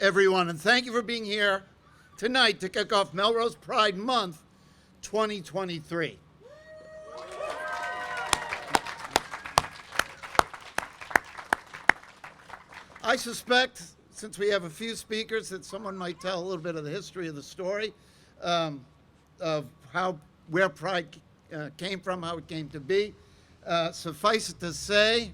everyone, and thank you for being here tonight to kick off Melrose Pride Month 2023. I suspect, since we have a few speakers, that someone might tell a little bit of the history of the story, of where Pride came from, how it came to be. Suffice it to say,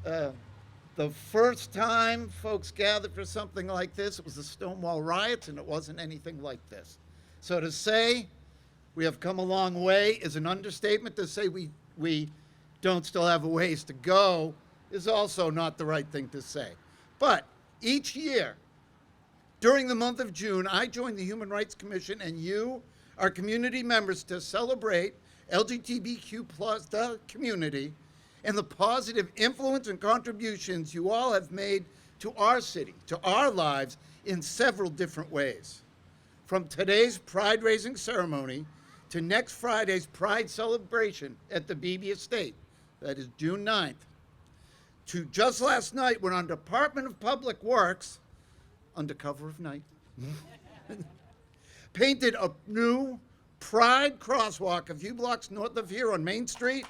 the first time folks gathered for something like this, it was the Stonewall riots, and it wasn't anything like this. So to say we have come a long way is an understatement. To say we don't still have a ways to go is also not the right thing to say. But each year, during the month of June, I join the Human Rights Commission and you, our community members, to celebrate LGBTQ plus the community and the positive influence and contributions you all have made to our city, to our lives in several different ways. From today's Pride-raising ceremony to next Friday's Pride celebration at the Beebe Estate, that is June 9th, to just last night when our Department of Public Works, under cover of night, painted a new Pride crosswalk a few blocks north of here on Main Street.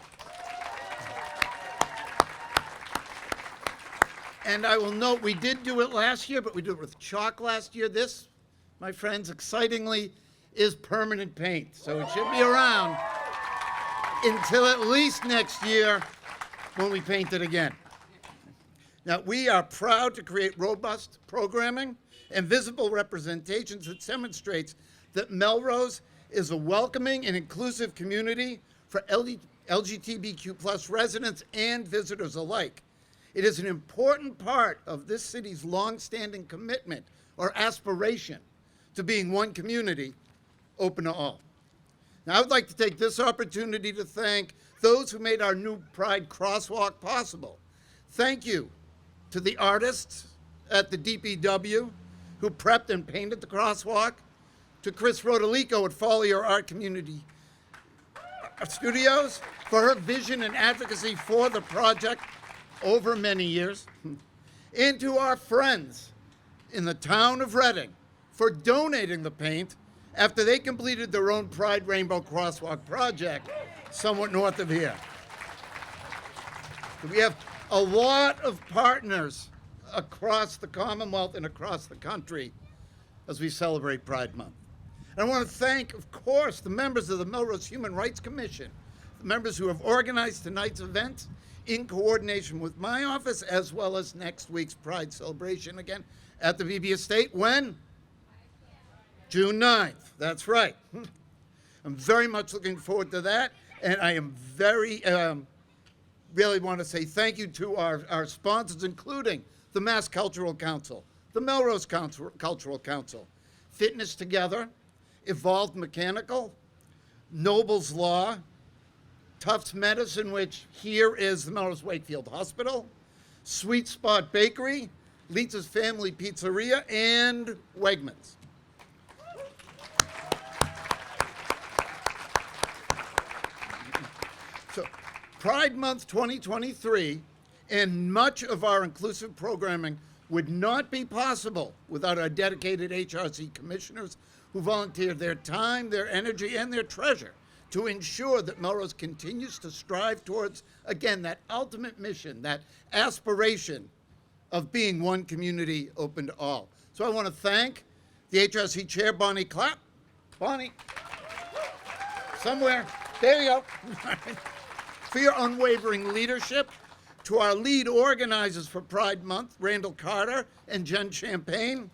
And I will note, we did do it last year, but we did it with chalk last year. This, my friends, excitingly, is permanent paint. So it should be around until at least next year when we paint it again. Now, we are proud to create robust programming and visible representations that demonstrates that Melrose is a welcoming and inclusive community for LGBTQ plus residents and visitors alike. It is an important part of this city's long-standing commitment or aspiration to being one community open to all. Now, I would like to take this opportunity to thank those who made our new Pride crosswalk possible. Thank you to the artists at the DPW who prepped and painted the crosswalk, to Chris Rodolico at Follier Art Community Studios for her vision and advocacy for the project over many years, and to our friends in the town of Reading for donating the paint after they completed their own Pride Rainbow Crosswalk project somewhat north of here. We have a lot of partners across the Commonwealth and across the country as we celebrate Pride Month. And I want to thank, of course, the members of the Melrose Human Rights Commission, the members who have organized tonight's event in coordination with my office, as well as next week's Pride celebration again at the Beebe Estate. When? June 9th. That's right. I'm very much looking forward to that, and I am very, really want to say thank you to our sponsors, including the Mass Cultural Council, the Melrose Cultural Council, Fitness Together, Evolved Mechanical, Noble's Law, Tufts Medicine, which here is the Melrose Wakefield Hospital, Sweet Spot Bakery, Lisa's Family Pizzeria, and Wegmans. So, Pride Month 2023 and much of our inclusive programming would not be possible without our dedicated HRC commissioners who volunteered their time, their energy, and their treasure to ensure that Melrose continues to strive towards, again, that ultimate mission, that aspiration of being one community open to all. So I want to thank the HRC Chair, Bonnie Clapp. Bonnie, somewhere, there you go, for your unwavering leadership. To our lead organizers for Pride Month, Randall Carter and Jen Champagne,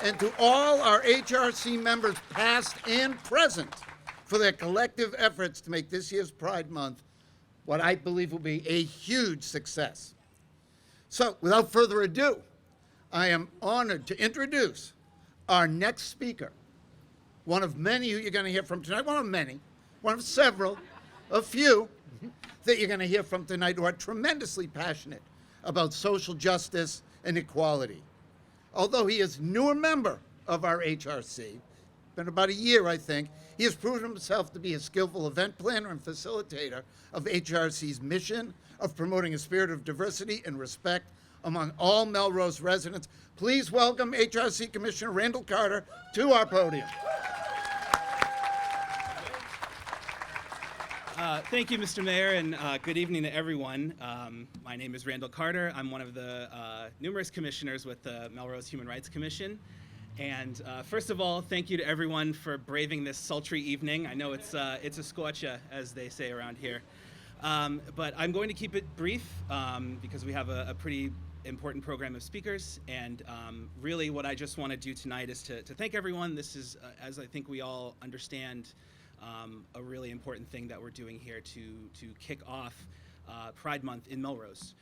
and to all our HRC members, past and present, for their collective efforts to make this year's Pride Month what I believe will be a huge success. So, without further ado, I am honored to introduce our next speaker, one of many who you're going to hear from tonight, one of many, one of several, a few, that you're going to hear from tonight who are tremendously passionate about social justice and equality. Although he is a newer member of our HRC, been about a year, I think, he has proven himself to be a skillful event planner and facilitator of HRC's mission of promoting a spirit of diversity and respect among all Melrose residents. Please welcome HRC Commissioner Randall Carter to our podium. Thank you, Mr. Mayor, and good evening to everyone. My name is Randall Carter. I'm one of the numerous commissioners with the Melrose Human Rights Commission. And first of all, thank you to everyone for braving this sultry evening. I know it's a scorcher, as they say around here. But I'm going to keep it brief because we have a pretty important program of speakers. And really what I just want to do tonight is to thank everyone. This is, as I think we all understand, a really important thing that we're doing here to kick off Pride Month in Melrose.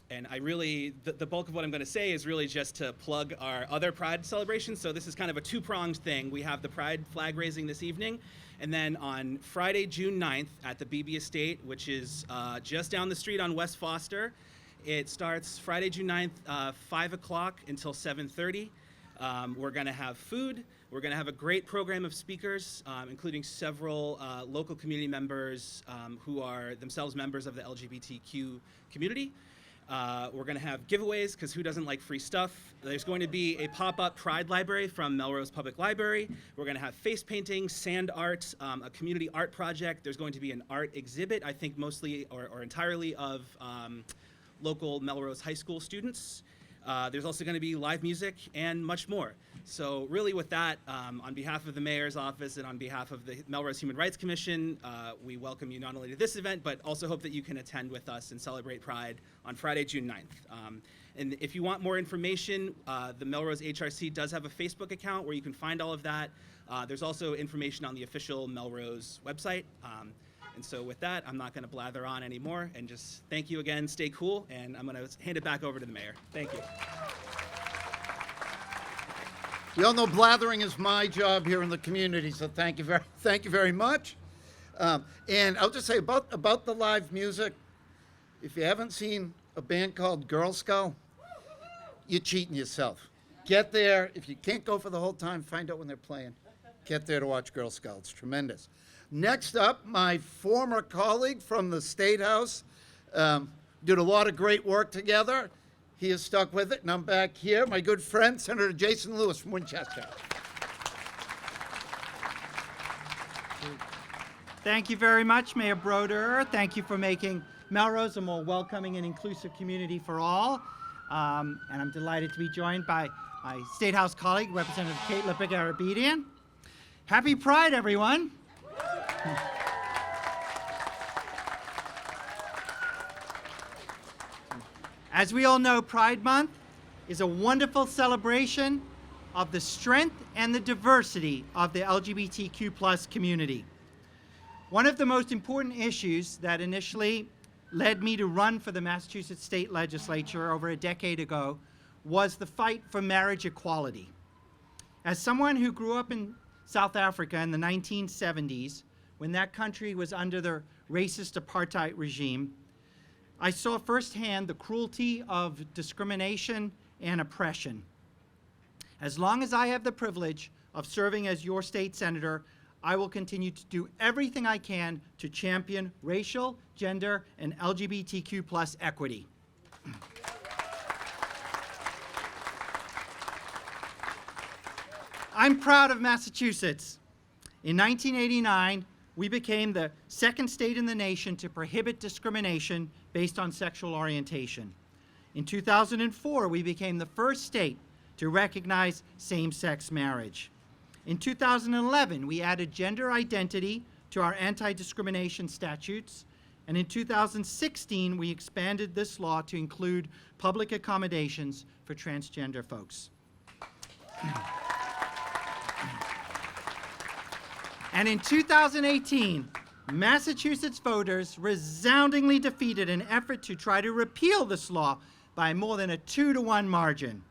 And I really, the bulk of what I'm going to say is really just to plug our other Pride celebrations. So this is kind of a two-pronged thing. We have the Pride flag raising this evening, and then on Friday, June 9th at the Beebe Estate, which is just down the street on West Foster. It starts Friday, June 9th, 5 o'clock until 7:30. We're going to have food. We're going to have a great program of speakers, including several local community members who are themselves members of the LGBTQ community. We're going to have giveaways, because who doesn't like free stuff? There's going to be a pop-up Pride Library from Melrose Public Library. We're going to have face painting, sand art, a community art project. There's going to be an art exhibit, I think mostly or entirely of local Melrose High School students. There's also going to be live music and much more. So really with that, on behalf of the Mayor's Office and on behalf of the Melrose Human Rights Commission, we welcome you not only to this event, but also hope that you can attend with us and celebrate Pride on Friday, June 9th. And if you want more information, the Melrose HRC does have a Facebook account where you can find all of that. There's also information on the official Melrose website. And so with that, I'm not going to blather on anymore, and just thank you again, stay cool, and I'm going to hand it back over to the Mayor. Thank you. You all know blathering is my job here in the community, so thank you very much. And I'll just say about the live music, if you haven't seen a band called Girl Skull, you're cheating yourself. Get there. If you can't go for the whole time, find out when they're playing. Get there to watch Girl Skull. It's tremendous. Next up, my former colleague from the State House, did a lot of great work together. He has stuck with it, and I'm back here. My good friend, Senator Jason Lewis from Winchester. Thank you very much, Mayor Broder. Thank you for making Melrose a more welcoming and inclusive community for all. And I'm delighted to be joined by my State House colleague, Representative Kate Lippick-Arabedian. Happy Pride, everyone. As we all know, Pride Month is a wonderful celebration of the strength and the diversity of the LGBTQ+ community. One of the most important issues that initially led me to run for the Massachusetts State Legislature over a decade ago was the fight for marriage equality. As someone who grew up in South Africa in the 1970s, when that country was under the racist apartheid regime, I saw firsthand the cruelty of discrimination and oppression. As long as I have the privilege of serving as your state senator, I will continue to do everything I can to champion racial, gender, and LGBTQ+ equity. I'm proud of Massachusetts. In 1989, we became the second state in the nation to prohibit discrimination based on sexual orientation. In 2004, we became the first state to recognize same-sex marriage. In 2011, we added gender identity to our anti-discrimination statutes, and in 2016, we expanded this law to include public accommodations for transgender folks. And in 2018, Massachusetts voters resoundingly defeated an effort to try to repeal this law by more than a 2-to-1 margin.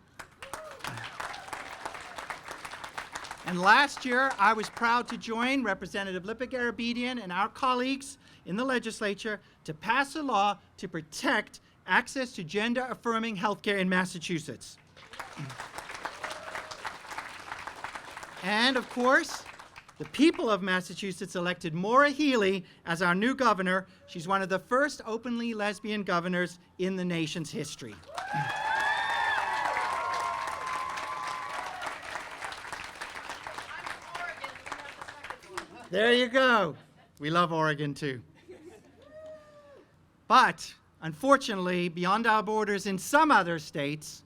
And last year, I was proud to join Representative Lippick-Arabedian and our colleagues in the legislature to pass a law to protect access to gender-affirming healthcare in Massachusetts. And of course, the people of Massachusetts elected Maura Healey as our new governor. She's one of the first openly lesbian governors in the nation's history. There you go. We love Oregon too. But unfortunately, beyond our borders in some other states,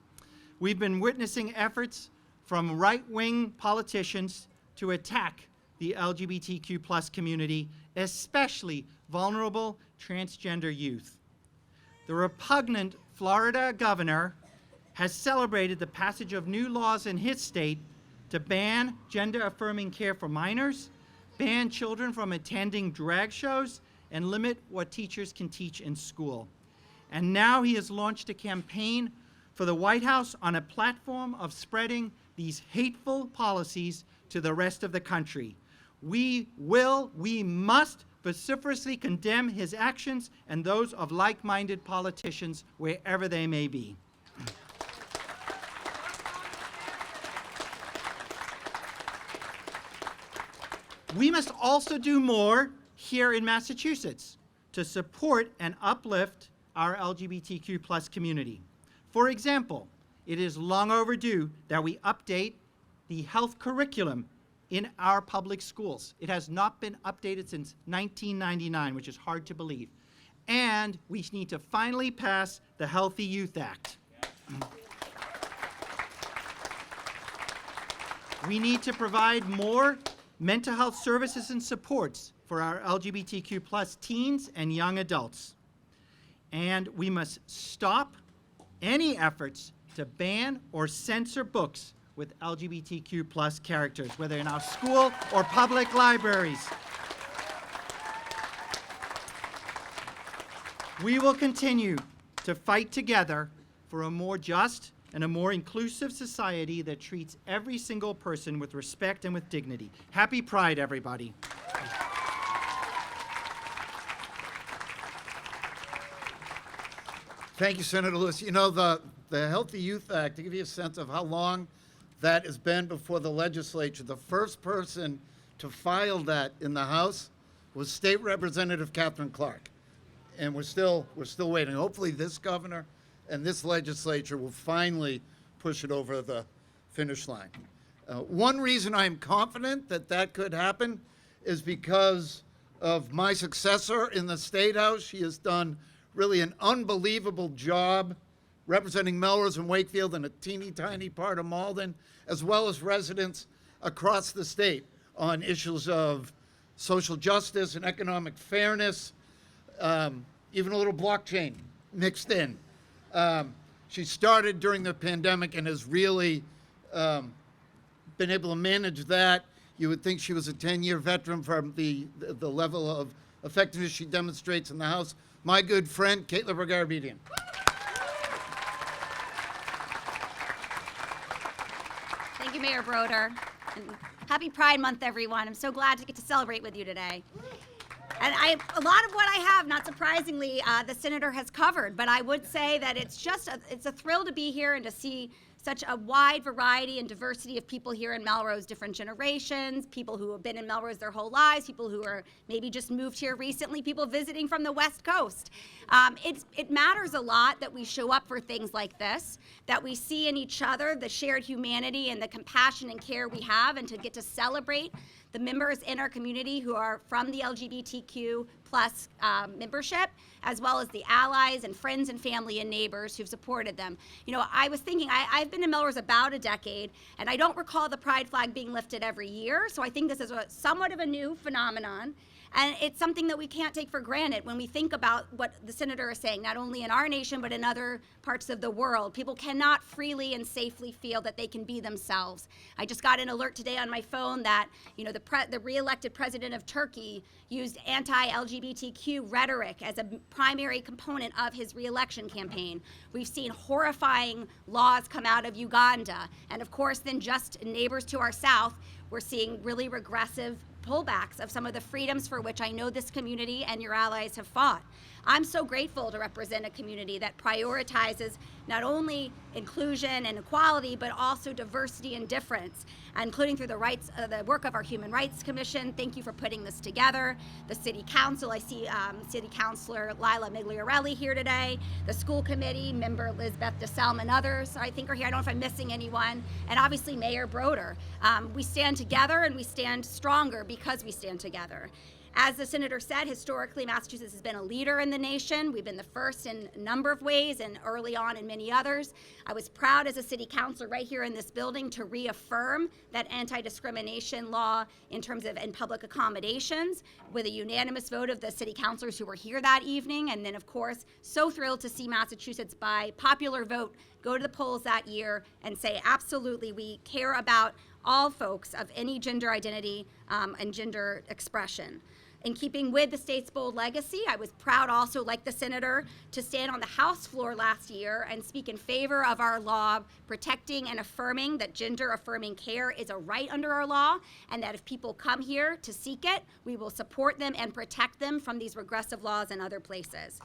we've been witnessing efforts from right-wing politicians to attack the LGBTQ plus community, especially vulnerable transgender youth. The repugnant Florida governor has celebrated the passage of new laws in his state to ban gender-affirming care for minors, ban children from attending drag shows, and limit what teachers can teach in school. And now he has launched a campaign for the White House on a platform of spreading these hateful policies to the rest of the country. We must vociferously condemn his actions and those of like-minded politicians wherever they may be. We must also do more here in Massachusetts to support and uplift our LGBTQ plus community. For example, it is long overdue that we update the health curriculum in our public schools. It has not been updated since 1999, which is hard to believe. And we need to finally pass the Healthy Youth Act. We need to provide more mental health services and supports for our LGBTQ plus teens and young adults. And we must stop any efforts to ban or censor books with LGBTQ plus characters, whether in our school or public libraries. We will continue to fight together for a more just and a more inclusive society that treats every single person with respect and with dignity. Happy Pride, everybody. Thank you, Senator Lewis. You know, the Healthy Youth Act, to give you a sense of how long that has been before the legislature, the first person to file that in the House was State Representative Catherine Clark. And we're still waiting. Hopefully this governor and this legislature will finally push it over the finish line. One reason I'm confident that that could happen is because of my successor in the State House. She has done really an unbelievable job representing Melrose and Wakefield and a teeny tiny part of Malden, as well as residents across the state on issues of social justice and economic fairness, even a little blockchain mixed in. She started during the pandemic and has really been able to manage that. You would think she was a 10-year veteran from the level of effectiveness she demonstrates in the House. My good friend, Caitlin Bergara-Bedian. Thank you, Mayor Broder. And happy Pride Month, everyone. I'm so glad to get to celebrate with you today. And a lot of what I have, not surprisingly, the senator has covered. But I would say that it's a thrill to be here and to see such a wide variety and diversity of people here in Melrose, different generations, people who have been in Melrose their whole lives, people who are maybe just moved here recently, people visiting from the West Coast. It matters a lot that we show up for things like this, that we see in each other the shared humanity and the compassion and care we have, and to get to celebrate the members in our community who are from the LGBTQ plus membership, as well as the allies and friends and family and neighbors who've supported them. You know, I was thinking, I've been in Melrose about a decade, and I don't recall the pride flag being lifted every year, so I think this is somewhat of a new phenomenon. And it's something that we can't take for granted when we think about what the senator is saying, not only in our nation, but in other parts of the world. People cannot freely and safely feel that they can be themselves. I just got an alert today on my phone that, you know, the re-elected president of Turkey used anti-LGBTQ rhetoric as a primary component of his re-election campaign. We've seen horrifying laws come out of Uganda. And of course, then just neighbors to our south, we're seeing really regressive pullbacks of some of the freedoms for which I know this community and your allies have fought. I'm so grateful to represent a community that prioritizes not only inclusion and equality, but also diversity and difference, including through the work of our Human Rights Commission. Thank you for putting this together. The City Council, I see City Councilor Lila Migliarelli here today. The School Committee, Member Elizabeth DeSalm and others, I think are here. I don't know if I'm missing anyone. And obviously Mayor Broder. We stand together and we stand stronger because we stand together. As the Senator said, historically, Massachusetts has been a leader in the nation. We've been the first in a number of ways and early on in many others. I was proud as a city councilor right here in this building to reaffirm that anti-discrimination law in terms of in public accommodations with a unanimous vote of the city councilors who were here that evening. And then, of course, so thrilled to see Massachusetts by popular vote go to the polls that year and say, absolutely, we care about all folks of any gender identity and gender expression. In keeping with the state's bold legacy, I was proud also, like the senator, to stand on the House floor last year and speak in favor of our law protecting and affirming that gender-affirming care is a right under our law, and that if people come here to seek it, we will support them and protect them from these regressive laws in other places.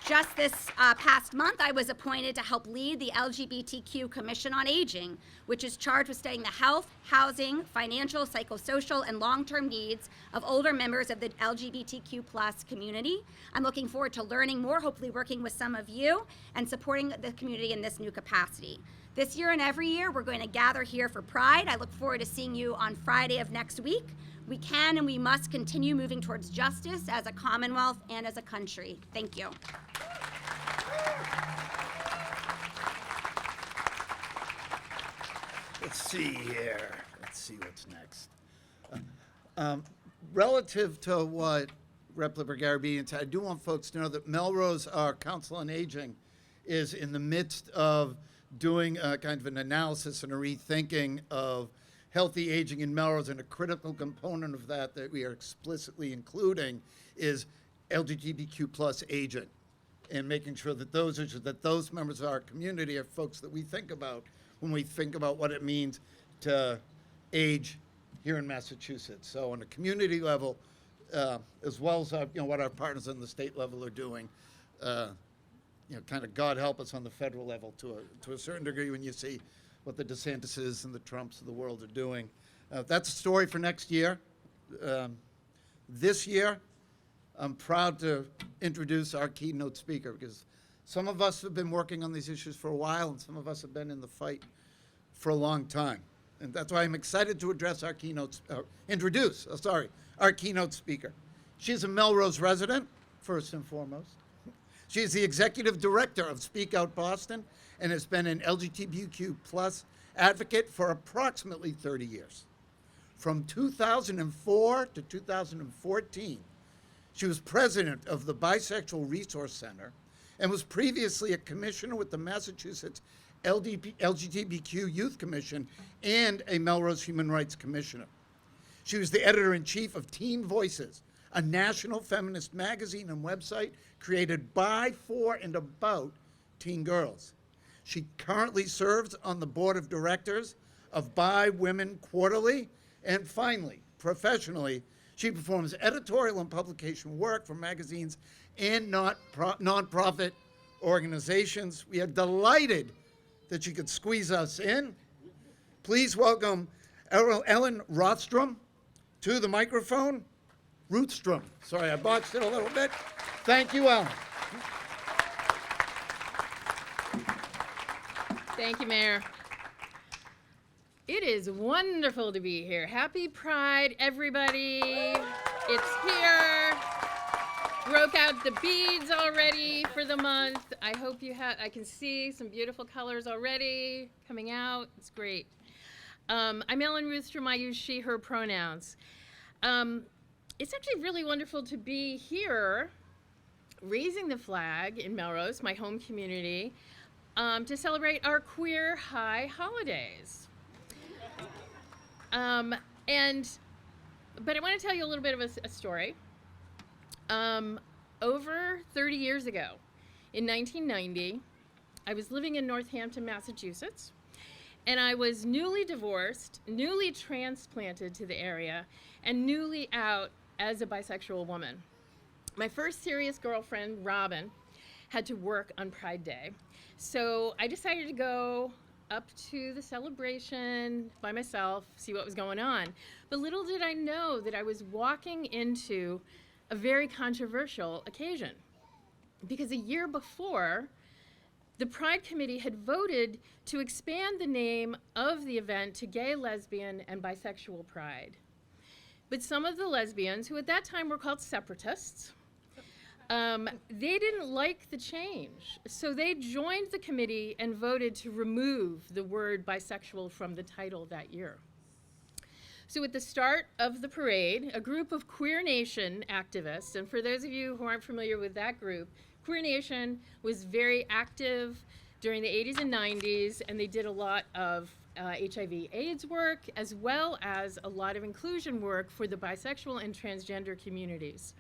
Just this past month, I was appointed to help lead the LGBTQ Commission on Aging, which is charged with studying the health, housing, financial, psychosocial, and long-term needs of older members of the LGBTQ plus community. I'm looking forward to learning more, hopefully working with some of you, and supporting the community in this new capacity. This year and every year, we're going to gather here for Pride. I look forward to seeing you on Friday of next week. We can and we must continue moving towards justice as a Commonwealth and as a country. Thank you. Let's see here. Let's see what's next. Relative to what Representative Garabedian said, I do want folks to know that Melrose, our Council on Aging, is in the midst of doing a kind of an analysis and a rethinking of healthy aging in Melrose, and a critical component of that we are explicitly including is LGBTQ plus aging, and making sure that those issues, that those members of our community are folks that we think about when we think about what it means to age here in Massachusetts. So on a community level, as well as what our partners on the state level are doing, kind of God help us on the federal level to a certain degree when you see what the DeSantis's and the Trumps of the world are doing. That's a story for next year. This year, I'm proud to introduce our keynote speaker, because some of us have been working on these issues for a while, and some of us have been in the fight for a long time. And that's why I'm excited to introduce our keynote speaker. She's a Melrose resident, first and foremost. She's the executive director of Speak Out Boston and has been an LGBTQ plus advocate for approximately 30 years. From 2004 to 2014, she was president of the Bisexual Resource Center and was previously a commissioner with the Massachusetts LGBTQ Youth Commission and a Melrose Human Rights Commissioner. She was the editor-in-chief of Teen Voices, a national feminist magazine and website created by, for, and about teen girls. She currently serves on the board of directors of Bi Women Quarterly, and finally, professionally, she performs editorial and publication work for magazines and nonprofit organizations. We are delighted that she could squeeze us in. Please welcome Ellen Rothstrom to the microphone. Rootstrom. Sorry, I botched it a little bit. Thank you, Ellen. Thank you, Mayor. It is wonderful to be here. Happy Pride, everybody. It's here. Broke out the beads already for the month. I hope I can see some beautiful colors already coming out. It's great. I'm Ellen Rootstrom. I use she, her pronouns. It's actually really wonderful to be here raising the flag in Melrose, my home community, to celebrate our queer high holidays. But I want to tell you a little bit of a story. Over 30 years ago, in 1990, I was living in Northampton, Massachusetts, and I was newly divorced, newly transplanted to the area, and newly out as a bisexual woman. My first serious girlfriend, Robin, had to work on Pride Day. So I decided to go up to the celebration by myself, see what was going on. But little did I know that I was walking into a very controversial occasion. Because a year before, the Pride Committee had voted to expand the name of the event to Gay, Lesbian, and Bisexual Pride. But some of the lesbians, who at that time were called separatists, they didn't like the change. So they joined the committee and voted to remove the word bisexual from the title that year. So at the start of the parade, a group of Queer Nation activists, and for those of you who aren't familiar with that group, Queer Nation was very active during the 80s and 90s, and they did a lot of HIV/AIDS work, as well as a lot of inclusion work for the bisexual and transgender communities.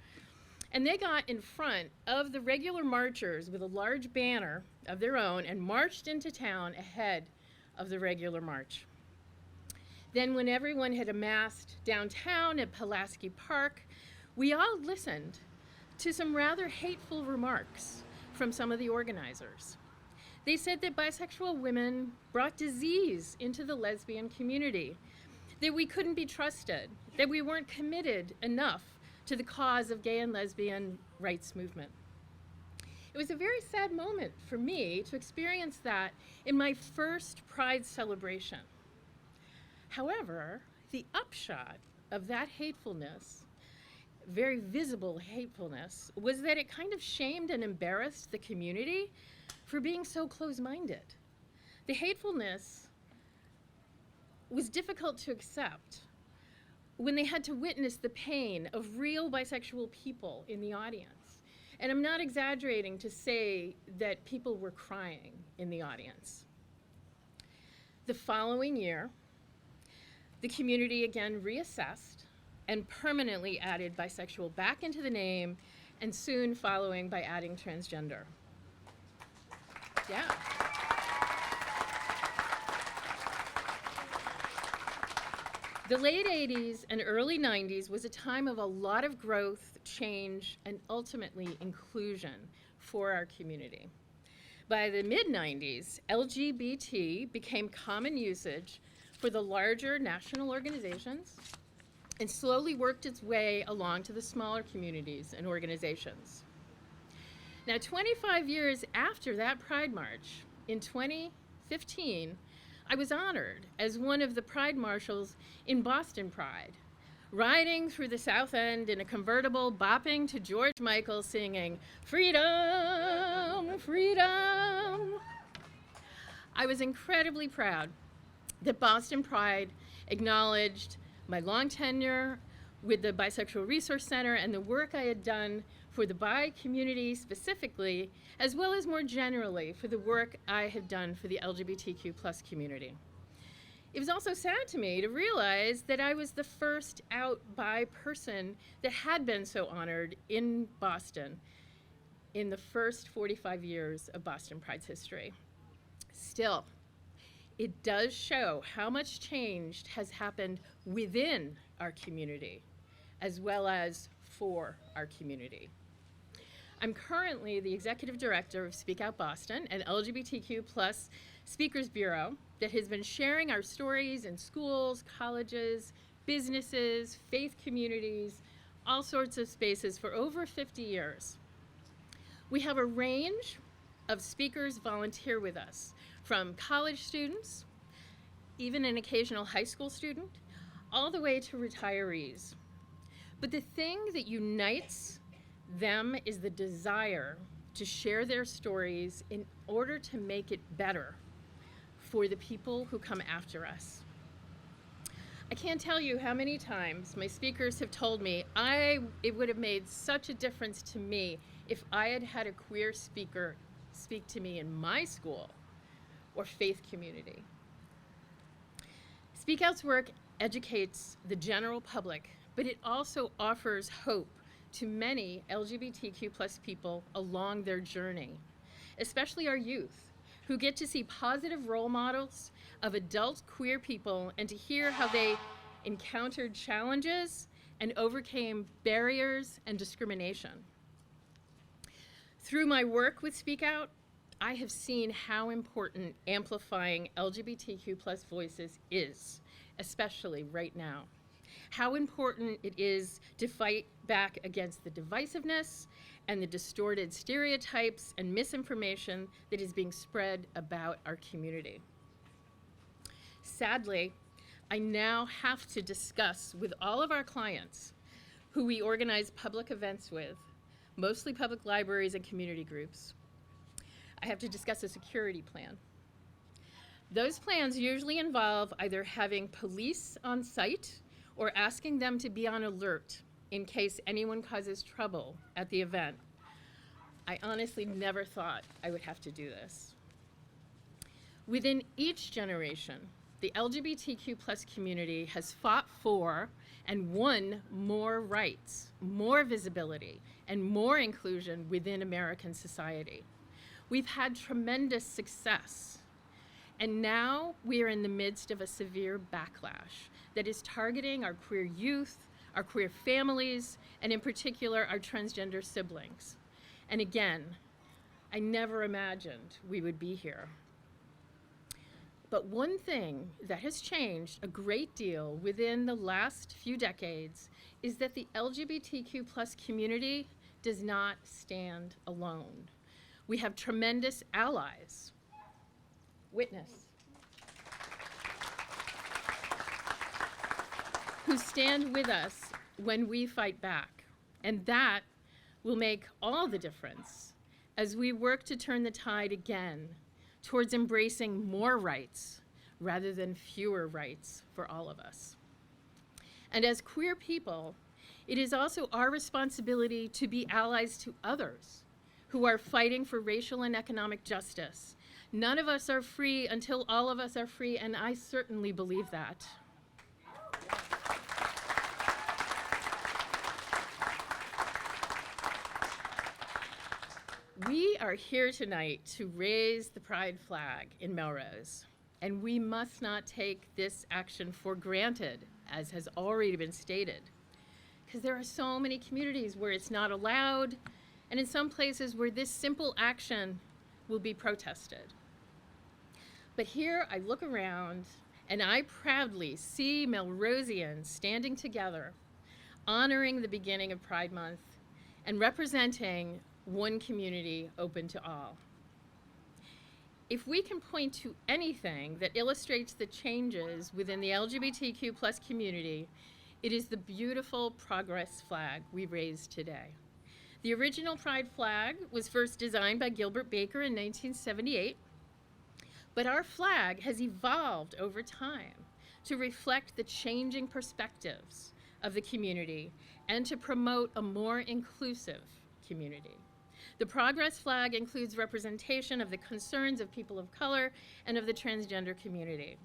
And they got in front of the regular marchers with a large banner of their own and marched into town ahead of the regular march. Then when everyone had amassed downtown at Pulaski Park, we all listened to some rather hateful remarks from some of the organizers. They said that bisexual women brought disease into the lesbian community, that we couldn't be trusted, that we weren't committed enough to the cause of gay and lesbian rights movement. It was a very sad moment for me to experience that in my first Pride celebration. However, the upshot of that hatefulness, very visible hatefulness, was that it kind of shamed and embarrassed the community for being so close-minded. The hatefulness was difficult to accept when they had to witness the pain of real bisexual people in the audience. And I'm not exaggerating to say that people were crying in the audience. The following year, the community again reassessed and permanently added bisexual back into the name, and soon following by adding transgender. Yeah. The late 80s and early 90s was a time of a lot of growth, change, and ultimately inclusion for our community. By the mid-90s, LGBT became common usage for the larger national organizations and slowly worked its way along to the smaller communities and organizations. Now, 25 years after that Pride March, in 2015, I was honored as one of the Pride Marshals in Boston Pride, riding through the South End in a convertible, bopping to George Michael, singing, "Freedom, freedom." I was incredibly proud that Boston Pride acknowledged my long tenure with the Bisexual Resource Center and the work I had done for the bi community specifically, as well as more generally for the work I had done for the LGBTQ+ community. It was also sad to me to realize that I was the first out bi person that had been so honored in Boston in the first 45 years of Boston Pride's history. Still, it does show how much change has happened within our community, as well as for our community. I'm currently the executive director of Speak Out Boston, an LGBTQ+ speakers bureau that has been sharing our stories in schools, colleges, businesses, faith communities, all sorts of spaces for over 50 years. We have a range of speakers volunteer with us, from college students, even an occasional high school student, all the way to retirees. But the thing that unites them is the desire to share their stories in order to make it better for the people who come after us. I can't tell you how many times my speakers have told me it would have made such a difference to me if I had had a queer speaker speak to me in my school or faith community. Speak Out's work educates the general public, but it also offers hope to many LGBTQ+ people along their journey, especially our youth, who get to see positive role models of adult queer people and to hear how they encountered challenges and overcame barriers and discrimination. Through my work with Speak Out, I have seen how important amplifying LGBTQ+ voices is, especially right now. How important it is to fight back against the divisiveness and the distorted stereotypes and misinformation that is being spread about our community. Sadly, I now have to discuss with all of our clients who we organize public events with, mostly public libraries and community groups. I have to discuss a security plan. Those plans usually involve either having police on site or asking them to be on alert in case anyone causes trouble at the event. I honestly never thought I would have to do this. Within each generation, the LGBTQ+ community has fought for and won more rights, more visibility, and more inclusion within American society. We've had tremendous success, and now we are in the midst of a severe backlash that is targeting our queer youth, our queer families, and in particular, our transgender siblings. And again, I never imagined we would be here. But one thing that has changed a great deal within the last few decades is that the LGBTQ+ community does not stand alone. We have tremendous allies. Witness. Who stand with us when we fight back. And that will make all the difference as we work to turn the tide again towards embracing more rights rather than fewer rights for all of us. And as queer people, it is also our responsibility to be allies to others who are fighting for racial and economic justice. None of us are free until all of us are free, and I certainly believe that. We are here tonight to raise the pride flag in Melrose, and we must not take this action for granted, as has already been stated, because there are so many communities where it's not allowed, and in some places where this simple action will be protested. But here I look around, and I proudly see Melrosians standing together, honoring the beginning of Pride Month, and representing one community open to all. If we can point to anything that illustrates the changes within the LGBTQ+ community, it is the beautiful progress flag we raised today. The original Pride flag was first designed by Gilbert Baker in 1978, but our flag has evolved over time to reflect the changing perspectives of the community and to promote a more inclusive community. The Progress flag includes representation of the concerns of people of color and of the transgender community.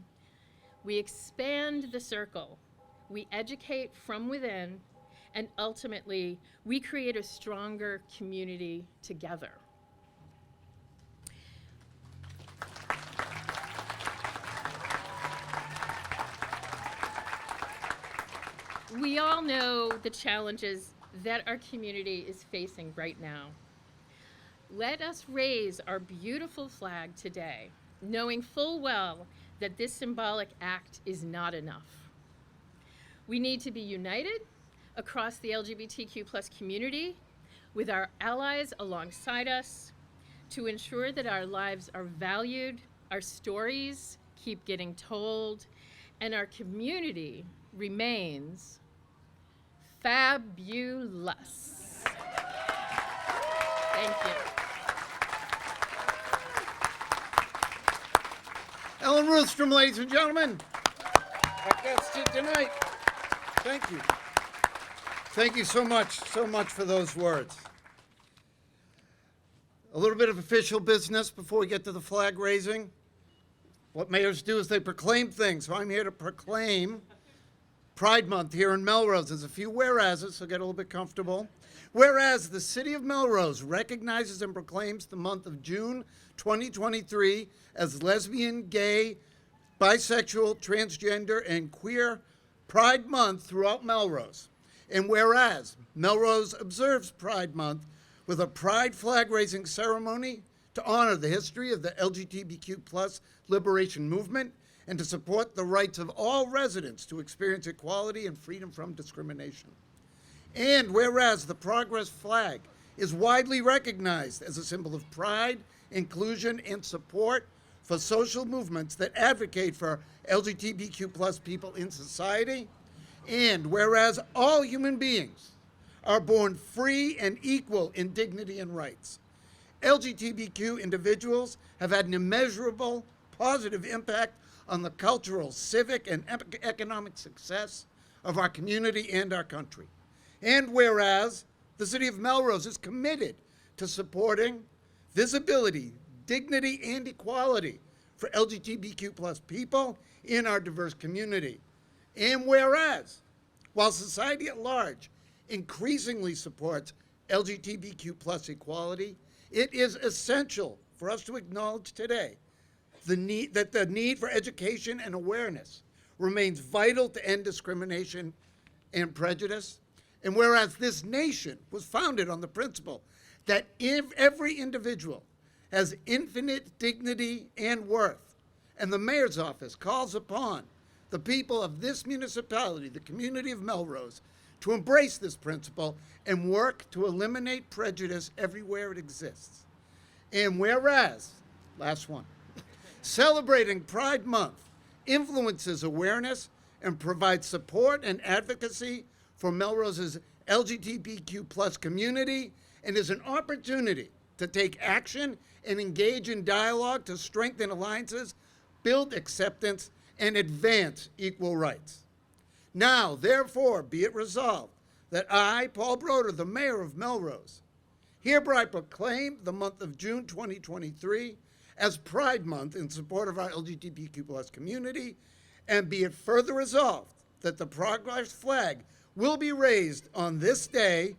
We expand the circle, we educate from within, and ultimately, we create a stronger community together. We all know the challenges that our community is facing right now. Let us raise our beautiful flag today, knowing full well that this symbolic act is not enough. We need to be united across the LGBTQ+ community with our allies alongside us to ensure that our lives are valued, our stories keep getting told, and our community remains fabulous. Thank you. Ellen Roostrom, ladies and gentlemen. Our guest tonight. Thank you. Thank you so much for those words. A little bit of official business before we get to the flag raising. What mayors do is they proclaim things, so I'm here to proclaim Pride Month here in Melrose. There's a few whereases, so get a little bit comfortable. Whereas the city of Melrose recognizes and proclaims the month of June 2023 as lesbian, gay, bisexual, transgender, and queer Pride Month throughout Melrose. And whereas Melrose observes Pride Month with a pride flag raising ceremony to honor the history of the LGBTQ plus liberation movement and to support the rights of all residents to experience equality and freedom from discrimination. And whereas the Progress flag is widely recognized as a symbol of pride, inclusion, and support for social movements that advocate for LGBTQ plus people in society, and whereas all human beings are born free and equal in dignity and rights, LGBTQ individuals have had an immeasurable positive impact on the cultural, civic, and economic success of our community and our country. And whereas the city of Melrose is committed to supporting visibility, dignity, and equality for LGBTQ plus people in our diverse community. And whereas, while society at large increasingly supports LGBTQ plus equality, it is essential for us to acknowledge today the need for education and awareness remains vital to end discrimination and prejudice. And whereas this nation was founded on the principle that every individual has infinite dignity and worth, and the mayor's office calls upon the people of this municipality, the community of Melrose, to embrace this principle and work to eliminate prejudice everywhere it exists. And whereas, last one, celebrating Pride Month influences awareness and provides support and advocacy for Melrose's LGBTQ plus community and is an opportunity to take action and engage in dialogue to strengthen alliances, build acceptance, and advance equal rights. Now, therefore, be it resolved that I, Paul Broder, the mayor of Melrose, hereby proclaim the month of June 2023 as Pride Month in support of our LGBTQ plus community, and be it further resolved that the Progress flag will be raised on this day,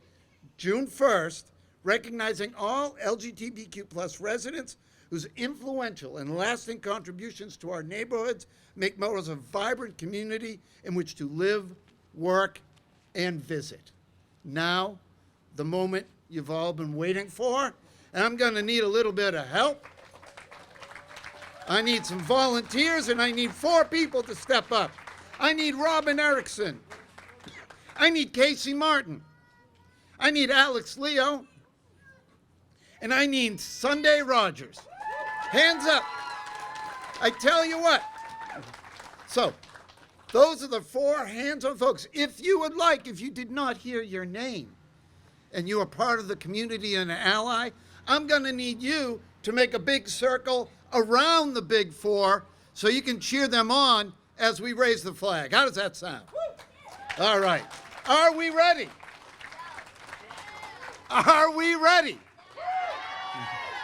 June 1st, recognizing all LGBTQ plus residents whose influential and lasting contributions to our neighborhoods make Melrose a vibrant community in which to live, work, and visit. Now, the moment you've all been waiting for, and I'm going to need a little bit of help. I need some volunteers, and I need 4 people to step up. I need Robin Erickson. I need Casey Martin. I need Alex Leo. And I need Sunday Rogers. Hands up. I tell you what. So, those are the 4 hands-on folks. If you would like, if you did not hear your name, and you are part of the community and an ally, I'm going to need you to make a big circle around the big 4 so you can cheer them on as we raise the flag. How does that sound? All right. Are we ready? Are we ready?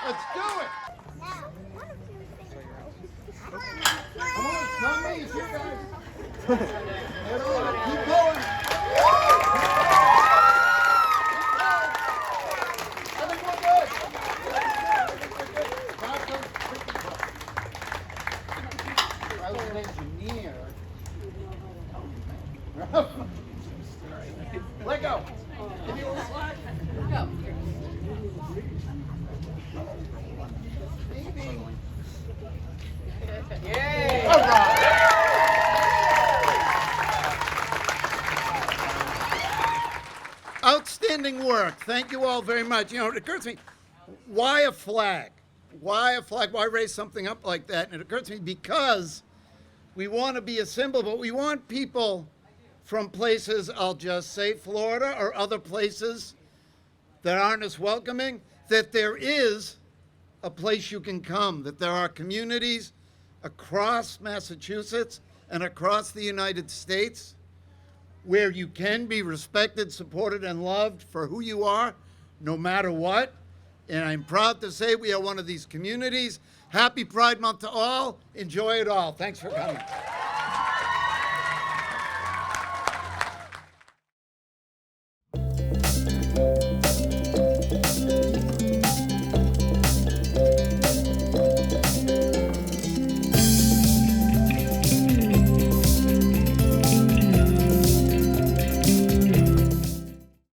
Let's do it. Come on, come me, it's you guys. Keep going. I think we're good. I was an engineer. Let go. Give me a little slack. Go. Yay! All right. Outstanding work. Thank you all very much. You know, it occurs to me, why a flag? Why a flag? Why raise something up like that? And it occurs to me because we want to be a symbol, but we want people from places, I'll just say Florida or other places that aren't as welcoming, that there is a place you can come, that there are communities across Massachusetts and across the United States where you can be respected, supported, and loved for who you are, no matter what. And I'm proud to say we are one of these communities. Happy Pride Month to all. Enjoy it all. Thanks for coming.